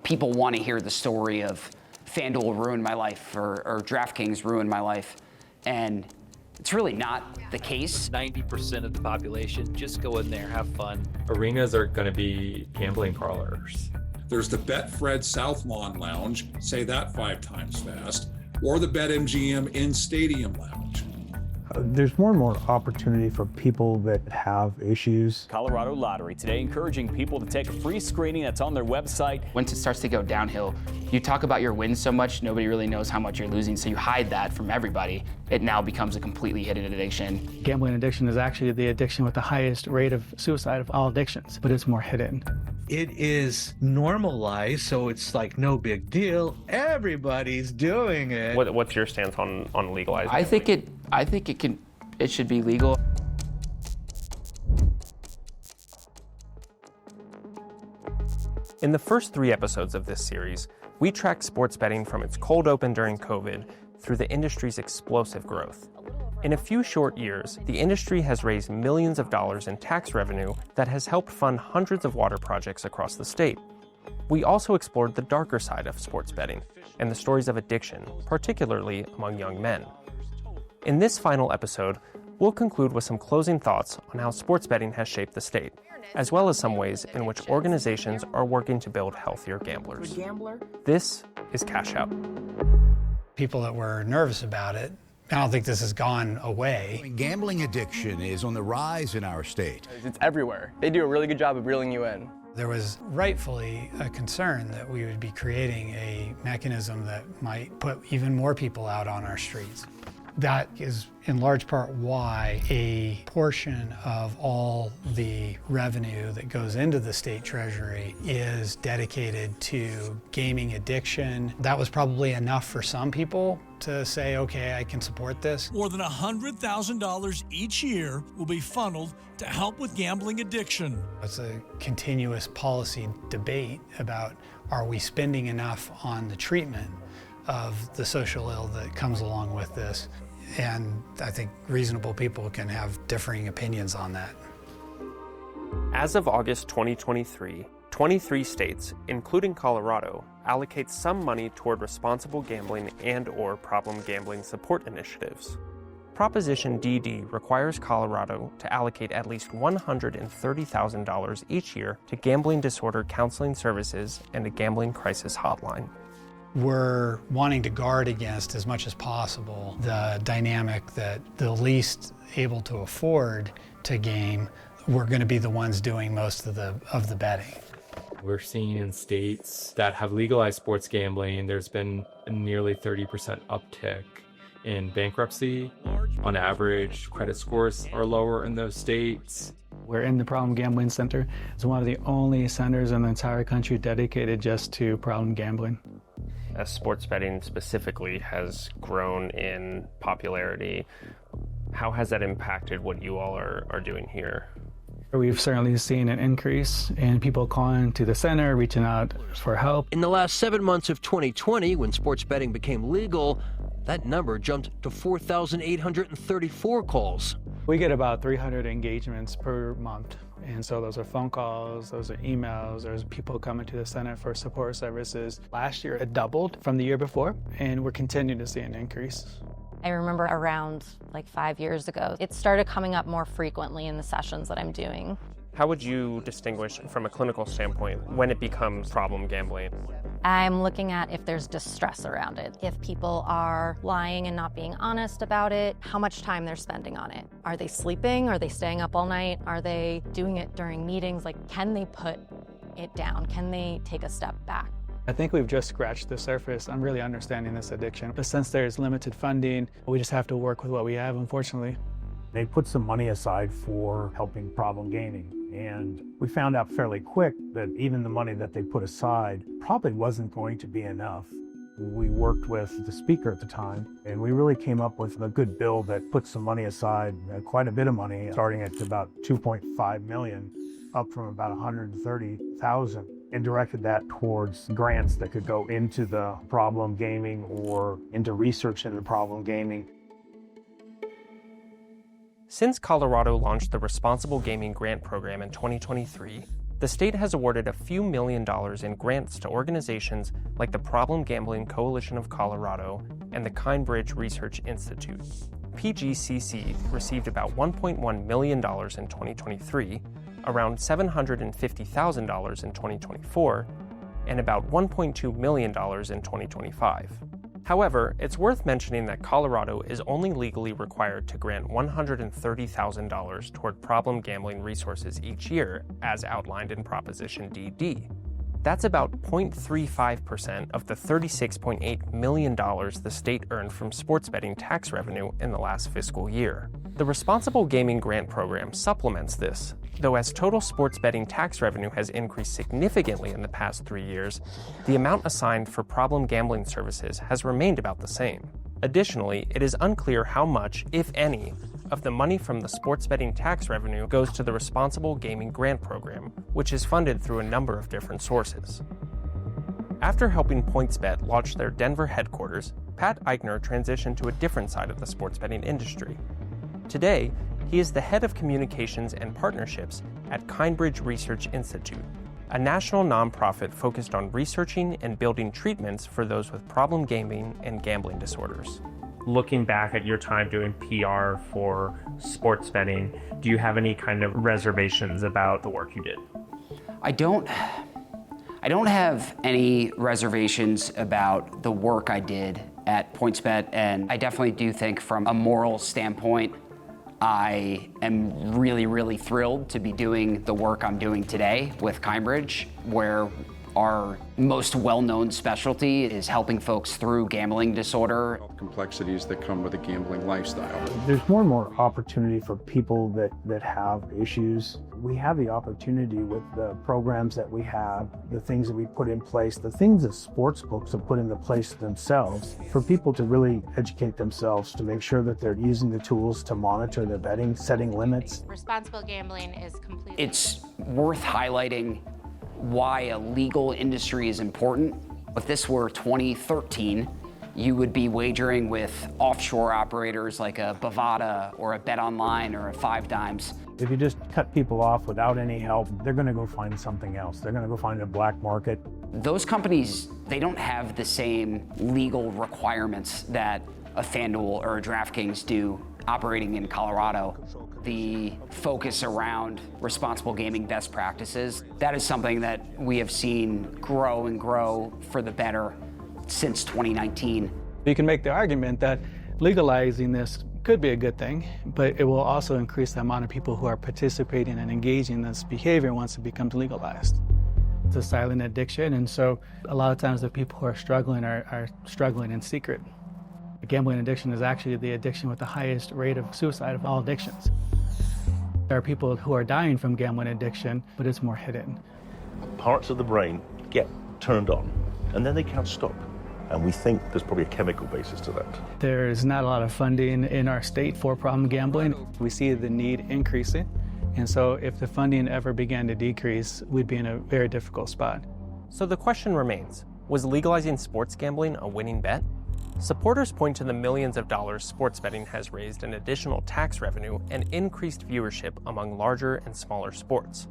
people want to hear the story of FanDuel ruined my life or DraftKings ruined my life. And it's really not the case. 90% of the population just go in there, have fun. Arenas are going to be gambling parlors. There's the Betfred South Lawn Lounge, say that 5 times fast, or the BetMGM in-stadium lounge. There's more and more opportunity for people that have issues. Colorado Lottery today encouraging people to take a free screening that's on their website. Once it starts to go downhill, you talk about your wins so much, nobody really knows how much you're losing, so you hide that from everybody. It now becomes a completely hidden addiction. Gambling addiction is actually the addiction with the highest rate of suicide of all addictions, but it's more hidden. It is normalized, so it's like no big deal. Everybody's doing it. What's your stance on legalizing? I think it should be legal. In the first 3 episodes of this series, we track sports betting from its cold open during COVID through the industry's explosive growth. In a few short years, the industry has raised millions of dollars in tax revenue that has helped fund hundreds of water projects across the state. We also explored the darker side of sports betting and the stories of addiction, particularly among young men. In this final episode, we'll conclude with some closing thoughts on how sports betting has shaped the state, as well as some ways in which organizations are working to build healthier gamblers. This is Cash Out. People that were nervous about it, I don't think this has gone away. Gambling addiction is on the rise in our state. It's everywhere. They do a really good job of reeling you in. There was rightfully a concern that we would be creating a mechanism that might put even more people out on our streets. That is in large part why a portion of all the revenue that goes into the state treasury is dedicated to gaming addiction. That was probably enough for some people to say, okay, I can support this. More than $100,000 each year will be funneled to help with gambling addiction. It's a continuous policy debate about, are we spending enough on the treatment of the social ill that comes along with this? And I think reasonable people can have differing opinions on that. As of August 2023, 23 states, including Colorado, allocate some money toward responsible gambling and/or problem gambling support initiatives. Proposition DD requires Colorado to allocate at least $130,000 each year to gambling disorder counseling services and a gambling crisis hotline. We're wanting to guard against as much as possible the dynamic that the least able to afford to game, we're going to be the ones doing most of the betting. We're seeing in states that have legalized sports gambling, there's been a nearly 30% uptick in bankruptcy. On average, credit scores are lower in those states. We're in the Problem Gambling Center. It's one of the only centers in the entire country dedicated just to problem gambling. As sports betting specifically has grown in popularity, how has that impacted what you all are doing here? We've certainly seen an increase in people calling to the center, reaching out for help. In the last 7 months of 2020, when sports betting became legal, that number jumped to 4,834 calls. We get about 300 engagements per month. And so those are phone calls, those are emails, there's people coming to the center for support services. Last year it doubled from the year before, and we're continuing to see an increase. I remember around like 5 years ago, it started coming up more frequently in the sessions that I'm doing. How would you distinguish from a clinical standpoint when it becomes problem gambling? I'm looking at if there's distress around it, if people are lying and not being honest about it, how much time they're spending on it. Are they sleeping? Are they staying up all night? Are they doing it during meetings? Like, can they put it down? Can they take a step back? I think we've just scratched the surface on really understanding this addiction. But since there's limited funding, we just have to work with what we have, unfortunately. They put some money aside for helping problem gaming. And we found out fairly quick that even the money that they put aside probably wasn't going to be enough. We worked with the speaker at the time, and we really came up with a good bill that put some money aside, quite a bit of money, starting at about $2.5 million, up from about $130,000, and directed that towards grants that could go into the problem gaming or into research into problem gaming. Since Colorado launched the Responsible Gaming Grant Program in 2023, the state has awarded a few $1 million in grants to organizations like the Problem Gambling Coalition of Colorado and the Kindbridge Research Institute. PGCC received about $1.1 million in 2023, around $750,000 in 2024, and about $1.2 million in 2025. However, it's worth mentioning that Colorado is only legally required to grant $130,000 toward problem gambling resources each year, as outlined in Proposition DD. That's about 0.35% of the $36.8 million the state earned from sports betting tax revenue in the last fiscal year. The Responsible Gaming Grant Program supplements this, though as total sports betting tax revenue has increased significantly in the past 3 years, the amount assigned for problem gambling services has remained about the same. Additionally, it is unclear how much, if any, of the money from the sports betting tax revenue goes to the Responsible Gaming Grant Program, which is funded through a number of different sources. After helping PointsBet launch their Denver headquarters, Pat Eichner transitioned to a different side of the sports betting industry. Today, he is the head of communications and partnerships at Kindbridge Research Institute, a national nonprofit focused on researching and building treatments for those with problem gaming and gambling disorders. Looking back at your time doing PR for sports betting, do you have any kind of reservations about the work you did? I don't have any reservations about the work I did at PointsBet, and I definitely do think from a moral standpoint, I am really, really thrilled to be doing the work I'm doing today with Kindbridge, where our most well-known specialty is helping folks through gambling disorder. Complexities that come with a gambling lifestyle. There's more and more opportunity for people that have issues. We have the opportunity with the programs that we have, the things that we put in place, the things that sports books have put into place themselves, for people to really educate themselves to make sure that they're using the tools to monitor their betting, setting limits. Responsible gambling is completely... It's worth highlighting why a legal industry is important. If this were 2013, you would be wagering with offshore operators like a Bovada or a BetOnline or a Five Dimes. If you just cut people off without any help, they're going to go find something else. They're going to go find a black market. Those companies, they don't have the same legal requirements that a FanDuel or a DraftKings do operating in Colorado. The focus around responsible gaming best practices, that is something that we have seen grow and grow for the better since 2019. You can make the argument that legalizing this could be a good thing, but it will also increase the amount of people who are participating and engaging in this behavior once it becomes legalized. It's a silent addiction, and so a lot of times the people who are struggling in secret. Gambling addiction is actually the addiction with the highest rate of suicide of all addictions. There are people who are dying from gambling addiction, but it's more hidden. Parts of the brain get turned on, and then they can't stop. And we think there's probably a chemical basis to that. There's not a lot of funding in our state for problem gambling. We see the need increasing, and so if the funding ever began to decrease, we'd be in a very difficult spot. So the question remains, was legalizing sports gambling a winning bet? Supporters point to the millions of dollars sports betting has raised in additional tax revenue and increased viewership among larger and smaller sports.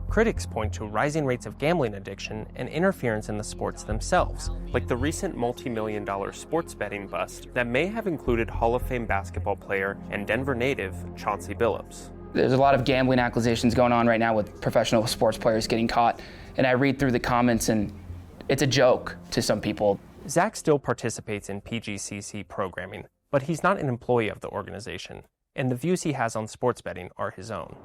Critics point to rising rates of gambling addiction and interference in the sports themselves, like the recent multi-million-dollar sports betting bust that may have included Hall of Fame basketball player and Denver native Chauncey Billups. There's a lot of gambling accusations going on right now with professional sports players getting caught, and I read through the comments and it's a joke to some people. Zach still participates in PGCC programming, but he's not an employee of the organization, and the views he has on sports betting are his own.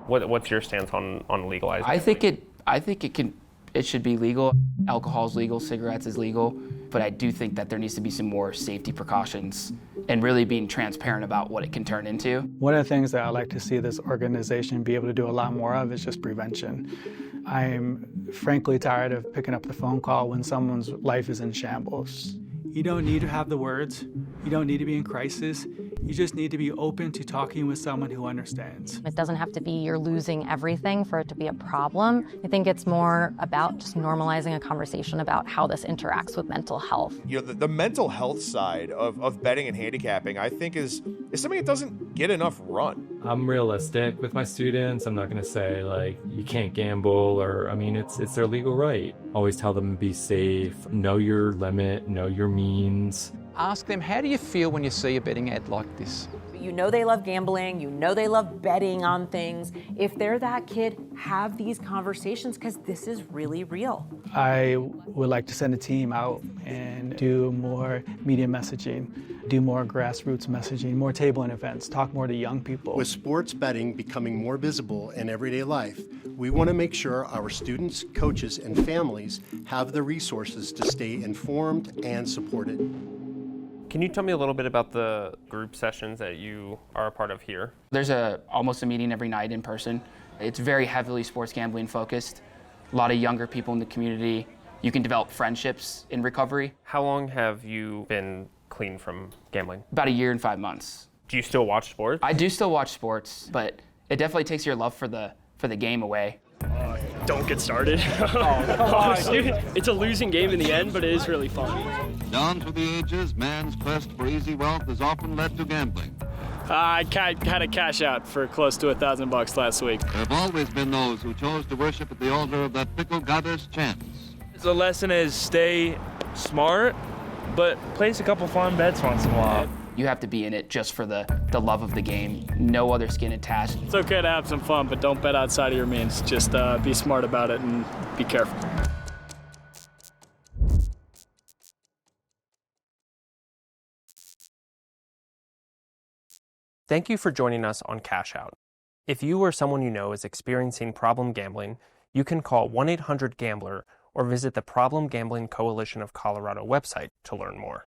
What's your stance on legalizing? I think it should be legal. Alcohol's legal, cigarettes is legal, but I do think that there needs to be some more safety precautions and really being transparent about what it can turn into. One of the things that I'd like to see this organization be able to do a lot more of is just prevention. I'm frankly tired of picking up the phone call when someone's life is in shambles. You don't need to have the words. You don't need to be in crisis. You just need to be open to talking with someone who understands. It doesn't have to be you're losing everything for it to be a problem. I think it's more about just normalizing a conversation about how this interacts with mental health. You know, the mental health side of betting and handicapping, I think, is something that doesn't get enough run. I'm realistic with my students. I'm not going to say like you can't gamble, or I mean it's their legal right. Always tell them to be safe, know your limit, know your means. Ask them, how do you feel when you see a betting ad like this? You know they love gambling, you know they love betting on things. If they're that kid, have these conversations because this is really real. I would like to send a team out and do more media messaging, do more grassroots messaging, more tabling events, talk more to young people. With sports betting becoming more visible in everyday life, we want to make sure our students, coaches, and families have the resources to stay informed and supported. Can you tell me a little bit about the group sessions that you are a part of here? There's almost a meeting every night in person. It's very heavily sports gambling focused. A lot of younger people in the community. You can develop friendships in recovery. How long have you been clean from gambling? About 1 year and 5 months. Do you still watch sports? I do still watch sports, but it definitely takes your love for the game away. Don't get started. Dude, it's a losing game in the end, but it is really fun. Down through the ages, man's quest for easy wealth has often led to gambling. I had a cash out for close to $1,000 last week. There have always been those who chose to worship at the altar of that fickle goddess chance. The lesson is stay smart, but place a couple fun bets once in a while. You have to be in it just for the love of the game. No other skin attached. It's okay to have some fun, but don't bet outside of your means. Just be smart about it and be careful. Thank you for joining us on Cash Out. If you or someone you know is experiencing problem gambling, you can call 1-800-GAMBLER or visit the Problem Gambling Coalition of Colorado website to learn more.